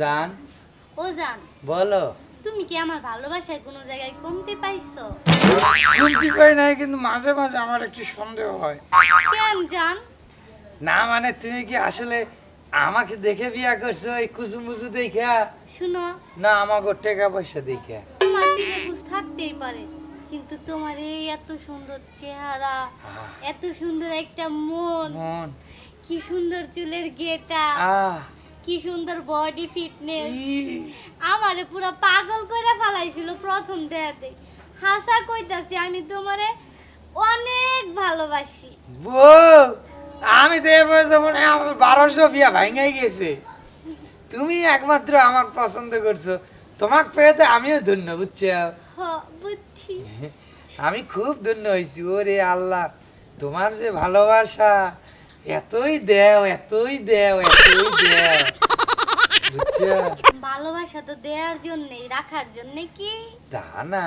জান। ও জান, বলো। তুমি কি আমার ভালোবাসায় কোনো জায়গায় কমতি পাইছো? কমতি পাই নাই, কিন্তু মাঝে মাঝে আমার একটু সন্দেহ হয়। কেন জান? না মানে তুমি কি আসলে আমাকে দেখে বিয়া করছো এই কুসুমুসু দেখা? শুনো, না আমাকে টাকা পয়সা দেখা? তোমার পিছে কুছ থাকতেই পারে, কিন্তু তোমার এই এত সুন্দর চেহারা, এত সুন্দর একটা মন, মন। কি সুন্দর চুলের গেটা, আহ কি সুন্দর বডি ফিটনেস, ই, আমারে পুরো পাগল করে ফেলাইছিল প্রথম দেখাতে। হাসা কইতাছি, আমি তোমারে অনেক ভালোবাসি। বউ, আমি তো এবার যেমন আমার 1200 বিয়া ভাঙাই গেছে। তুমি একমাত্র আমাকে পছন্দ করছো, তোমাকে পেয়ে তো আমিও ধন্য, বুঝছো? হ, বুঝছি। আমি খুব ধন্য হয়েছি। ওরে আল্লাহ, তোমার যে ভালোবাসা, এতই দেও এতই দেও এতই দেও, বুঝছো? ভালোবাসা তো দেওয়ার জন্যই, রাখার জন্য কি? তা না,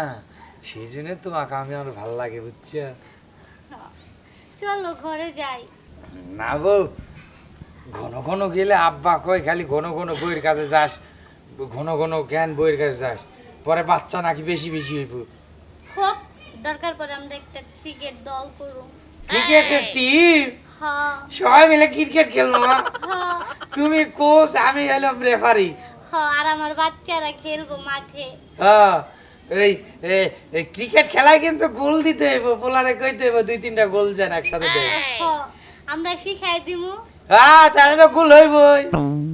সেই জন্য তোমাকে আমি আমার ভালো লাগে, বুঝছো? চলো ঘরে যাই। না বউ, ঘন ঘন গেলে আব্বা কয় খালি ঘন ঘন বইয়ের কাছে যাস, ঘন ঘন জ্ঞান বইয়ের কাছে যাস, পরে বাচ্চা নাকি বেশি বেশি হইব। হোক, দরকার পড়ে আমরা একটা ক্রিকেট দল করব। ক্রিকেটের টিম? হ্যাঁ সবাই মিলে ক্রিকেট খেলবো? হ্যাঁ তুমি কোচ, আমি হলাম রেফারি। হ্যাঁ, আর আমার বাচ্চারা খেলবো মাঠে। হ্যাঁ, এই এই ক্রিকেট খেলায় কিন্তু গোল দিতে হইব, পোলারে কইতে হইব 2-3টা গোল যেন একসাথে দেয়। হ্যাঁ, আমরা শিখাই দিমু। হ্যাঁ, তাহলে তো গোল হইবই।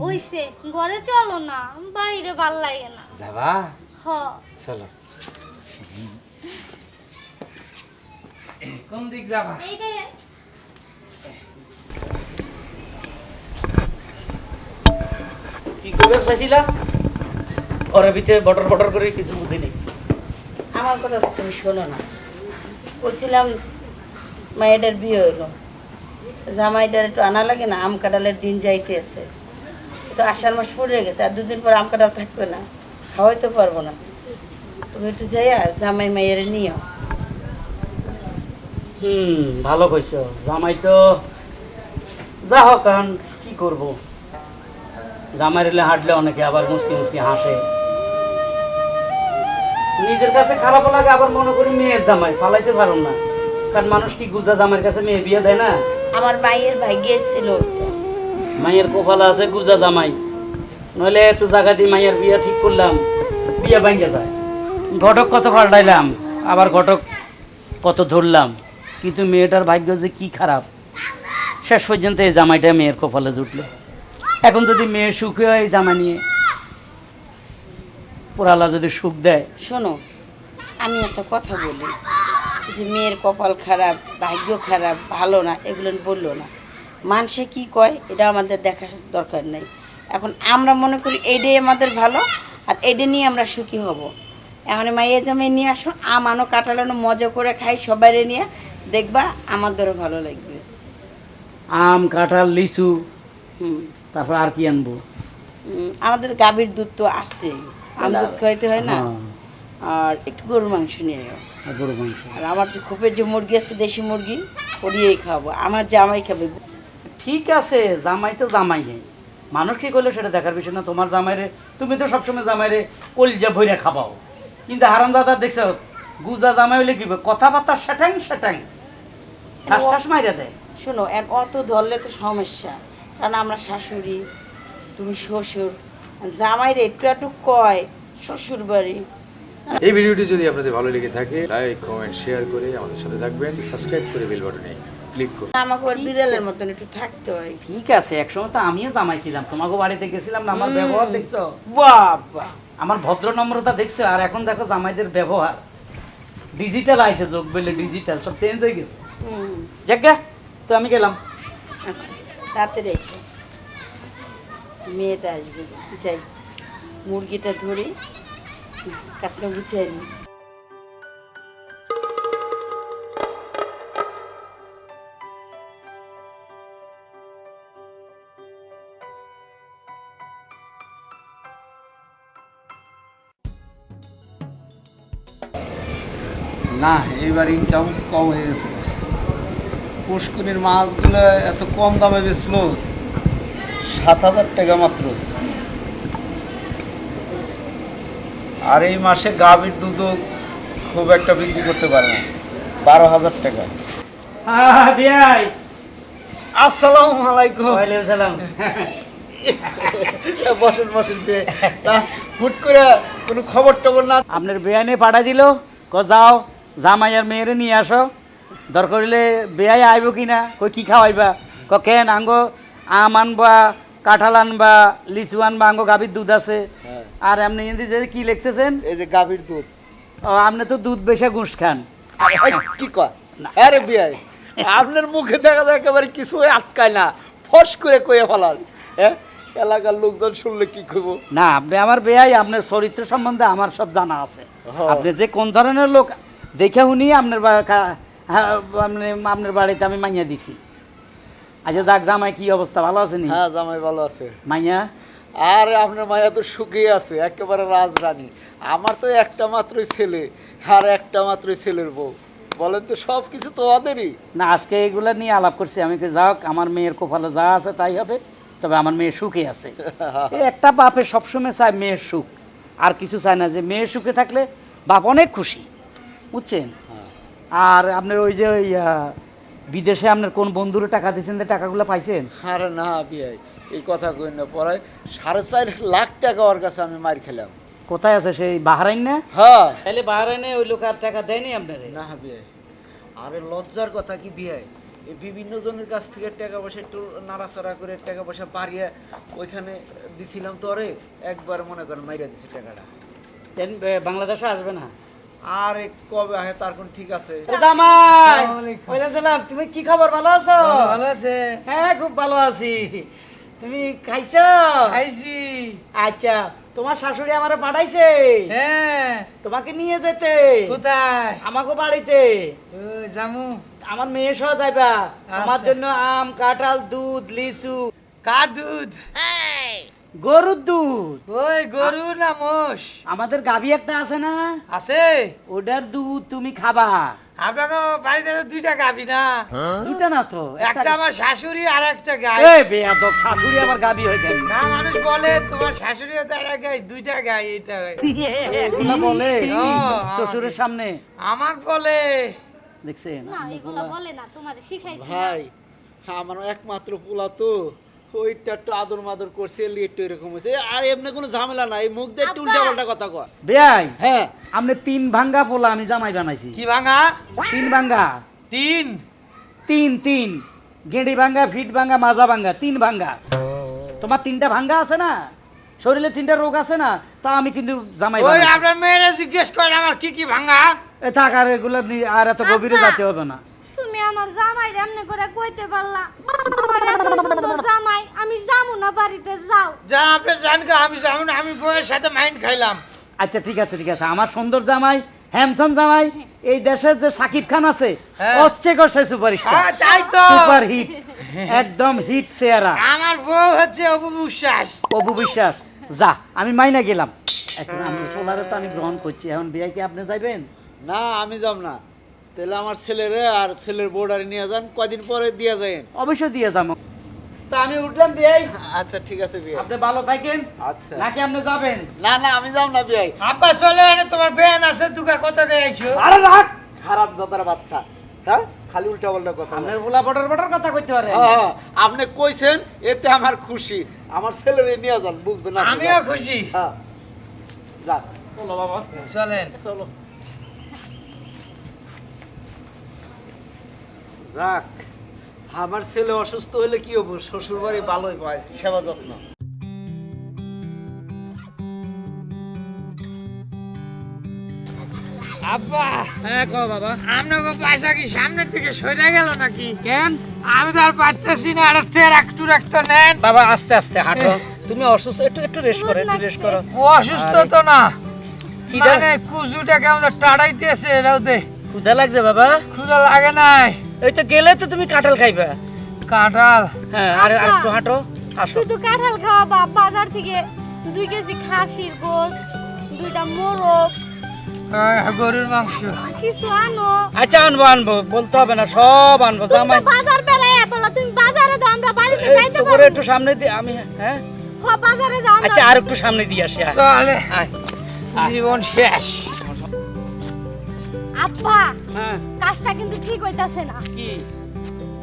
ওইসে ঘরে চলো না, বাইরে ভাল লাগে না। যাবা? হ্যাঁ, চলো। কোন দিক যাবা? এইটাই। কি করবে চাইছিলা? ওর ভিতরে বটর বটর করে কিছু বুঝিনি। আমার কথা তো তুমি শোনো না। করছিলাম মায়েদের বিয়ে হলো, জামাইটার একটু আনা লাগে না, আম কাঁঠালের দিন যাইতেছে, তো আষাঢ় মাস পড়ে গেছে, আর 2 দিন পর আম কাঁঠাল থাকবে না, খাওয়াইতে পারবো না। তুমি একটু যাই আর জামাই মায়ের নিও। ভালো কইছো। জামাই তো যা হোক, কারণ কি করব, জামাই রেলে হাঁটলে অনেকে আবার মুসকি মুসকি হাসে, নিজের কাছে খারাপ লাগে, আবার মনে করি মেয়ের জামাই ফালাইতে পারো না, কারণ মানুষ কি গুজা জামাইয়ের কাছে মেয়ে বিয়ে দেয় না? আমার মায়ের ভাগ্যে ছিল ওইটা। মায়ের কোফালা আছে গুজা জামাই, নইলে এত জায়গা দিয়ে মায়ের বিয়ে ঠিক করলাম, বিয়ে ভাঙ্গে যায়। ঘটক কত পাল্টাইলাম, আবার ঘটক কত ধরলাম, কিন্তু মেয়েটার ভাগ্য যে কি খারাপ, শেষ পর্যন্ত এই জামাইটা মেয়ের কপালে জুটলো। এখন যদি মেয়ে সুখী হয়, এই জামা নিয়ে পোড়ালা যদি সুখ দেয়। শোনো, আমি একটা কথা বলি, যে মেয়ের কপাল খারাপ, ভাগ্য খারাপ, ভালো না, এগুলো বললো না। মানুষে কি কয় এটা আমাদের দেখার দরকার নেই। এখন আমরা মনে করি এইটাই আমাদের ভালো, আর এইটা নিয়ে আমরা সুখী হব। এখন মাইয়ে জামাই নিয়ে আসো, আম আনো, কাঁঠালানো, মজা করে খাই সবাইরে নিয়ে, দেখবা আমাদেরও ভালো লাগবে। আম, কাঁঠাল, লিচু, হুম, তারপর আর কি আনবো? আমাদের গাভীর দুধ তো আছে, আম দুধ খাইতে হয় না, হ্যাঁ, আর একটু গরুর মাংস নিয়ে এলো। আর গরু মাংস। আর আমার যে খোপের যে মুরগি আছে, দেশি মুরগি, ওরিয়েই খাবো, আমার জামাই খাবে। ঠিক আছে, জামাই তো জামাই নেই, মানুষ কি করলো সেটা দেখার বিষয় না। তোমার জামাইরে তুমি তো সবসময় জামাইরে কলজা ভইরা খাবাও, কিন্তু হারাম দাদা দেখছো গুজা জামাই হইলে কি কথাবার্তা সেটাং সেটাং ঠাস ঠাস মাইরা দেয়। শোনো, আর অত ধরলে তো সমস্যা, কারণ আমরা শাশুড়ি, তুমি শ্বশুর, জামাইরে একটু একটু কয় শ্বশুর বাড়ি। এই ভিডিওটি যদি আপনাদের ভালো লেগে থাকে, লাইক কমেন্ট শেয়ার করে আমাদের সাথে থাকবেন, সাবস্ক্রাইব করে বেল বাটনে ক্লিক করুন। আমাকে ওর বিড়ালের মতন একটু থাকতে হয়। ঠিক আছে, একসময় তো আমিও জামাই ছিলাম, তোমাকে বাড়িতে গেছিলাম না, আমার ব্যবহার দেখছো, বাবা, আমার ভদ্র নম্রতা দেখছো, আর এখন দেখো জামাইদের ব্যবহার ডিজিটাল আইছে, যোগ বেলে ডিজিটাল সব চেঞ্জ হয়ে গেছে। জায়গা তো আমি গেলাম। আচ্ছা, তাড়াতাড়ি এসো, মেয়েটা আসবে। যাই, মুরগিটা ধরি, কাপটা গুছিয়ে নি। না, এইবার ইনকাম কম হয়ে গেছে। পুষ্করির মাছগুলো এত কম দামে বেচলো, 7,000 টাকা মাত্র। আর এই মাসে গাভীর দুধও খুব একটা বিক্রি করতে পারে না, 12,000 টাকা। বিয়াই আসসালামু আলাইকুম। ওয়ালাইকুম সালাম। বসেন বসেন। তা হুট করে কোনো খবর টবর না? আপনার বেয়ানে পাঠা দিল যাও জামাই আর মেয়েরে নিয়ে আসো, দরকার হলে বেয়াই আইব কিনা, কই কি খাওয়াইবা, কেন আঙ্গো আম আনবা, কাঁঠাল আনবা, লিচু আনবা, আঙ্গো গাভীর দুধ আছে। আর আপনি এমনি যে কি লিখতেছেন, এই যে গাভীর দুধ। ও আপনি তো দুধ বেশা ঘুষ খান। কি কয়? আরে বিয়াই, আপনার মুখে দেখা যায় একেবারে কিছু আটকায় না, ফস করে কয়ে ফেলার। হ্যাঁ, এলাকার লোকজন শুনলে কি করব? না আপনি আমার বেয়াই, আপনার চরিত্র সম্বন্ধে আমার সব জানা আছে। আপনি যে কোন ধরনের লোক দেখে শুনি আপনার আপনার বাড়িতে আমি মাইয়া দিছি। আচ্ছা যাক, জামাই কি অবস্থা, ভালো আছে নি? হ্যাঁ, জামাই ভালো আছে। মাইয়া আর আপনার মায়া তো সুখী আছে, একেবারে রাজরানী। আমার তো একটা মাত্রই ছেলে, আর একটা মাত্রই ছেলের বউ। বলেন তো, সব কিছু তো ওদেরই। না, আজকে এগুলা নিয়ে আলাপ করছি আমি, যাক আমার মেয়ের কপালে যা আছে তাই হবে, তবে আমার মেয়ে সুখে আছে। এই একটা বাপে সবসময় চায় মেয়ের সুখ, আর কিছু চায় না। যে মেয়ের সুখে থাকলে বাপ অনেক খুশি, বুঝছেন? আর আপনার ওই যে ওই বিদেশে আপনার কোন বন্ধুরে টাকা দিয়েছেন, যে টাকাগুলো পাইছেন? আরে না বিয়াই, এই কথা কই না। পরে 4.5 লাখ টাকা ওর কাছে আমি মার খেলাম। কোথায় আছে সেই, বাহারাইন না? হ্যাঁ। তাহলে বাহারাইনে ওই লোক আর টাকা দেয়নি আপনারে? না বিয়াই, আরে লজ্জার কথা কি বিয়াই, এই বিভিন্ন জনের কাছ থেকে টাকা পয়সা একটু নাড়াচাড়া করে টাকা পয়সা বাড়িয়ে ওইখানে দিছিলাম, তো আরে একবার মনে করেন মাইরা দিছি টাকাটা। বাংলাদেশে আসবে না? আরে কবে আহে তার কোন ঠিক আছে? তুমি কি খবর, ভালো আছো? ভালো আছে? হ্যাঁ খুব ভালো আছি। তুমি খাইছো? খাইছি। আচ্ছা, তোমার শাশুড়ি আমারে পাঠাইছে হ্যাঁ। তোমাকে নিয়ে যেতে। কোথায়? আমাকে বাড়িতে। ও জামু। আমার মেয়ে সহ যাইবা, আমার আচ্ছা। জন্য আম, কাঁঠাল, দুধ, লিচু। কার দুধ? গরুর দুধ। ওই গরু না মোষ? আমাদের গাভী একটা আছে না, আছে। ওটার দুধ তুমি খাবা। আপনাকে বাড়িতে তো দুইটা গাবি না? দুটা না তো, একটা আমার শাশুড়ি আর একটা গাই। এই বেয়াদব, শাশুড়ি আবার গাভী হয়ে গেল। না, মানুষ বলে তোমার শাশুড়ি তো একটা গাই, দুইটা গাই। এটা এগুলা বলে ও, শ্বশুরের সামনে? আমাক বলে। দেখছেন? না এগুলা বলে না, তোমারে শিখাইছি না। ভাই, আমার একমাত্র পোলা তো, ওইটা একটু আদর মাদর করছে, একটু এরকম হয়েছে। আর এমনি কোনো ঝামেলা নাই, মুখ দিয়ে একটু উল্টা পাল্টা কথা কয়। বেয়াই, হ্যাঁ। আপনি 3 ভাঙ্গা পোলা আমি জামাই বানাইছি। কি ভাঙা? 3 ভাঙ্গা। তিন? তিন গেঁড়ি ভাঙ্গা, ফিট ভাঙ্গা, মাজা ভাঙ্গা, 3 ভাঙ্গা। তোমার 3টা ভাঙ্গা আছে না, শরীরে 3টা রোগ আছে না, তা আমি কিন্তু জামাই ওই বানাইছি। আপনার মেয়েরা জিজ্ঞেস করেন আমার কি কি ভাঙা। এ থাক, আর এগুলো আর এত গভীরে আব্বা। যেতে হবে না। তুমি আমার জামাই এমনি করে কইতে পারলা, আমার এত সুন্দর জামাই, আমি যামু না বাড়িতে, যাও। যান আপনি যান গা, আমি যাবো না, আমি বউয়ের সাথে মাইন্ড খাইলাম। আচ্ছা ঠিক আছে, আমার সুন্দর জামাই, হ্যান্ডসাম জামাই, এই দেশের যে সাকিব খান আছে, হ্যাঁ। হচ্ছে করছে সুপারস্টার, হ্যাঁ, তাই তো। সুপার হিট, একদম হিট চেহারা। আমার বউ হচ্ছে অপু বিশ্বাস। অপু বিশ্বাস, যা আমি মাইনা গেলাম। এখন আমি পোলারে তো আমি গ্রহণ করছি, এখন বিয়ে কি আপনি যাইবেন? না, আমি যাব না। তাহলে আমার ছেলেরে আর ছেলের বোর্ডারে নিয়ে যান, কদিন পরে দিয়ে যাবেন। অবশ্যই দিয়ে যাবো। তা আমি উঠলাম বিয়ে। আচ্ছা ঠিক আছে বিয়ে। আপনি ভালো থাকেন। আচ্ছা। নাকি আপনি যাবেন? না না, আমি যাব না বিয়ে। আব্বা চলে এনে তোমার বেয়ান আছে, দুকা কত গাইছো? আরে রাখ, খারাপ দাদার বাচ্চা। হ্যাঁ, খালি উল্টা পাল্টা কথা বলে। আপনার পোলা বটর কথা কইতে পারে। হ্যাঁ, আপনি কইছেন, এতে আমার খুশি। আমার ছেলেরে নিয়ে যান, বুঝবে না? আমিও খুশি। হ্যাঁ, যান। চলো বাবা, চলেন। চলো। যাক, আমার ছেলে অসুস্থ হলে কি হবো, শ্বশুর বাড়ি ভালোই পায় সেবা যত্ন। আব্বা, হ্যাঁ কও বাবা। আপনাকে পয়সা কি সামনের দিকে সরে গেল নাকি? কেন আমি তো আর পারতেছি না, আর একটু রাখতো নেন। বাবা, আস্তে আস্তে হাঁটো। তুমি অসুস্থ, একটু রেস্ট করো, একটু রেস্ট করো। ও অসুস্থ তো না, খিদা মানে কুজুটাকে আমাদের টাড়াইতেছে। এরাও দে, ক্ষুধা লাগছে বাবা? ক্ষুধা লাগে নাই। ওই তো গেলে তো তুমি কাঁঠাল খাইবা। কাঁঠাল? হ্যাঁ, আর একটু হাঁটো, আসো। শুধু কাঁঠাল খাওয়া, বাজার থেকে 2 কেজি খাসির গোশত, 2টা মোরগ, গরুর মাংস কিছু আনো। আচ্ছা আনবো, বলতে হবে না, সব আনবো। তুমি জামাই তো বাজার বেলায় বলা, তুমি বাজারে যাও, আমরা বাড়িতে যাইতে একটু করে পারি। একটু সামনে দিয়ে আমি, হ্যাঁ বাজারে যাও। আচ্ছা আর একটু সামনে দিয়ে আসি। আয়, চলে। আয়। জীবন শেষ। আব্বা হ্যাঁ কাজটা কিন্তু ঠিক হইতাছে না। কি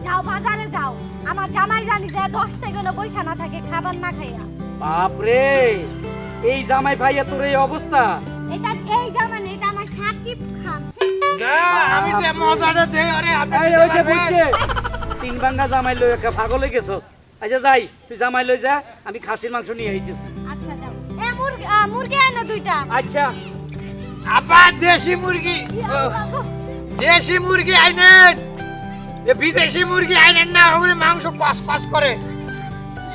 যাও বাজারে যাও, আমার জামাই জানি যে 10 সেকেন্ডও পয়সা না থাকে খাবার না খাইয়া। বাপরে, এই জামাই ভাইয়া তোর এই অবস্থা? এটা এই জামাই না, এটা আমার সাকিব খান। আমি যে মজাটা দেই আরে আপনি এই ওই যে বুঝছে তিন ভাঙ্গা জামাই লই একটা পাগল হয়ে গেছস। আচ্ছা যাই, তুই জামাই লই যা, আমি খাসির মাংস নিয়ে আইতেছি। আচ্ছা যাও। মুরগি আনো দুইটা। আচ্ছা আপা দেশি মুরগি, দেশি মুরগি আইনেন, এ বিদেশি মুরগি আইনেন না, ওগুলো মাংস কস কস করে।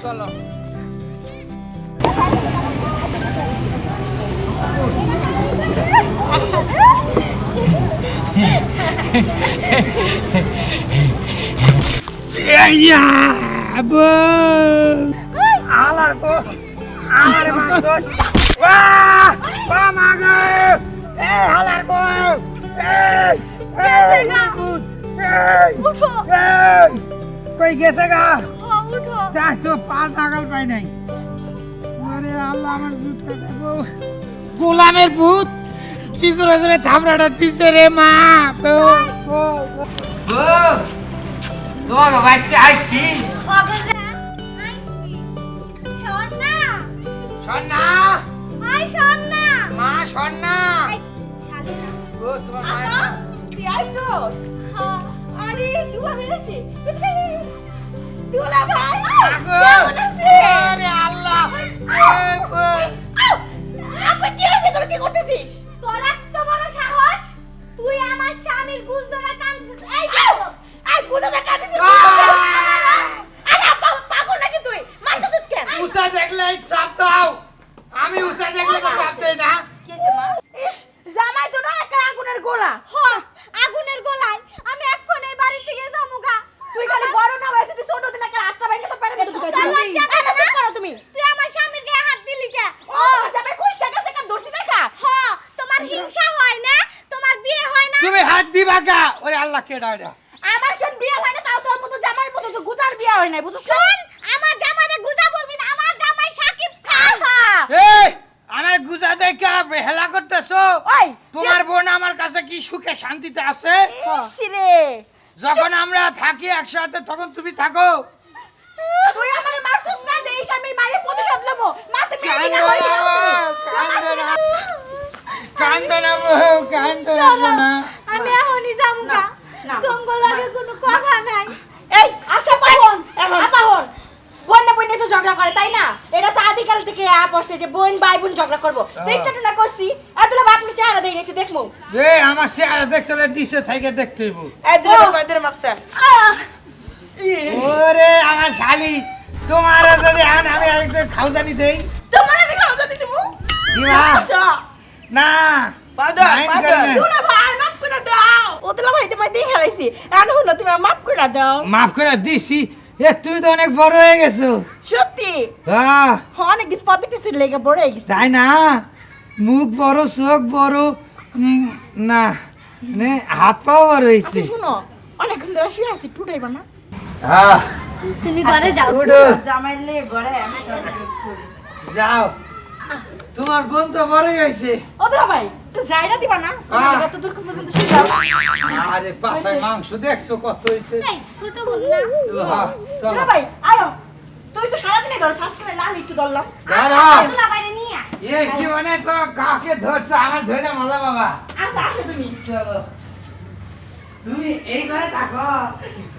চলো আলার গো আমার মাংস বাহ বাহ মাগো এ হালার গো এই গেছে গা। এই উঠো এই কই গেছে গা ও উঠো। দেখ তো পার নাগাল পাই নাই। আরে আল্লাহ আমার জুতটা দেবো গোলামের ভূত কি জোরে জোরে থামড়াটা দিছে রে মা। তোমাকে বাইতে আইছি অগজা আইছি। সোনা সন্না আই সোনা। মা সন্না আই শালিনা। ও তোমার মা তুই আইছস? হ্যাঁ। আরে তুই বেরেছি। তুলা ভাই কেমন আছিস? আরে আল্লাহ আপা কি হইছে, তোরা কি করতেছিস? তোর এত বড় সাহস, তুই আমার স্বামীর গুজ ধরে কাঁদছিস। এই দেখো এই গুদা কাঁদছিস। আরে আপা পাগল নাকি তুই? মারতেছিস কেন? উষা দেখলে চাপ দাও, আমি উষা দেখলে তো চাপ দেই না। কিসে মা? ইস জামাই তো না একটা আগুনের গোলা। হ আগুনের গোলায় আমি এখন এই বাড়ি থেকে যামুগা। তুই খালি বড় না হয়েছে, তুই ছোট দিন একটা হাতটা ভেঙে তো পেরে মধ্যে ঢুকাইছিস। লজ্জা করে না করো তুমি? তুই আমার স্বামীর গায়ে হাত দিলি কে? ও জামাই কই শাকা শাকা দর্শি দেখা? হ তোমার হিংসা হয় না? তোমার বিয়ে হয় না? তুমি হাত দিবা কা? ওরে আল্লাহ কে ডাইরা আমার শোন বিয়ে হয় না, তাও তোর মতো জামাইয়ের মতো তো গুজার বিয়ে হয় না, বুঝছিস? শোন আমার জামাইরে গুজা বলবি না, আমার জামাই সাকিব খান। এই আমার গুজা দেখা হেলা করতেছো? ওই তোমার বোন আমার কাছে কি সুখে শান্তিতে আছে? ইসরে যখন আমরা থাকি একসাথে তখন তুমি থাকো। তুই আমারে মারছিস না, দেইস আমি মারে প্রতিশোধ লব। মা তুমি কান্দো না বউ, কান্দো না, কান্দো না বউ, কান্দো না। আমি এখনই যামুগা। না। তোমার লাগে কোনো কথা নাই। এই আচ্ছা পাহন এখন পাহন বোন না বোন তো ঝগড়া করে তাই না? এটা তো আদিকাল থেকে পড়ছে যে বোন ভাই বোন ঝগড়া করবো। তো একটু না করছি আর তোলা বাপ নিচে আর দেই একটু দেখমু। এই আমার চেহারা দেখতে হলে ডিসে থেকে দেখতে হইব। এই দূরে কয়দের মাপছা ওরে আমার শালি, তোমার যদি এখন আমি একটু খাওজানি দেই তোমার আমি খাওয়া দিতে দিব দিবা না? পাউডার Mind পাউডার করে না। দুলা ভাই মাপ করে দাও। ও তোলা ভাই তো মাই দিয়ে খেলাইছি এখন হুন তুমি মাপ করে দাও। মাফ করে দিছি। এ তুমি তো অনেক বড় হয়ে গেছো। সত্যি হ্যাঁ অনেকদিন পর দেখতেছি লেগে বড় হয়ে গেছে। তাই না? মুখ বড়, চোখ বড়, না মানে হাত পাও বড় হয়েছে। আচ্ছা শুনো অনেকক্ষণ ধরে শুয়ে আছি টুটাইবা না? হ্যাঁ তুমি ঘরে যাও। উঠো জামাইলে ঘরে আমি যাও, তোমার বোন তো বড় হয়েছে। ও তোলা ভাই একটু জায়গা দিবা না? তুমি কত দূর পর্যন্ত শুয়ে যাও। আরে পাশায় মাংস দেখছো কত হয়েছে। এই ছোট বোন না। হ্যাঁ, চলো তোলা ভাই আয়ো তুই তো সারাদিনই ধর সাজকে না আমি একটু ধরলাম। দাঁড়াও। তুলা বাইরে নিয়া। এই জীবনে তো কাকে ধরছো, আমার ধরে মজা বাবা। আচ্ছা আসো তুমি। চলো, তুমি এই ঘরে থাকো।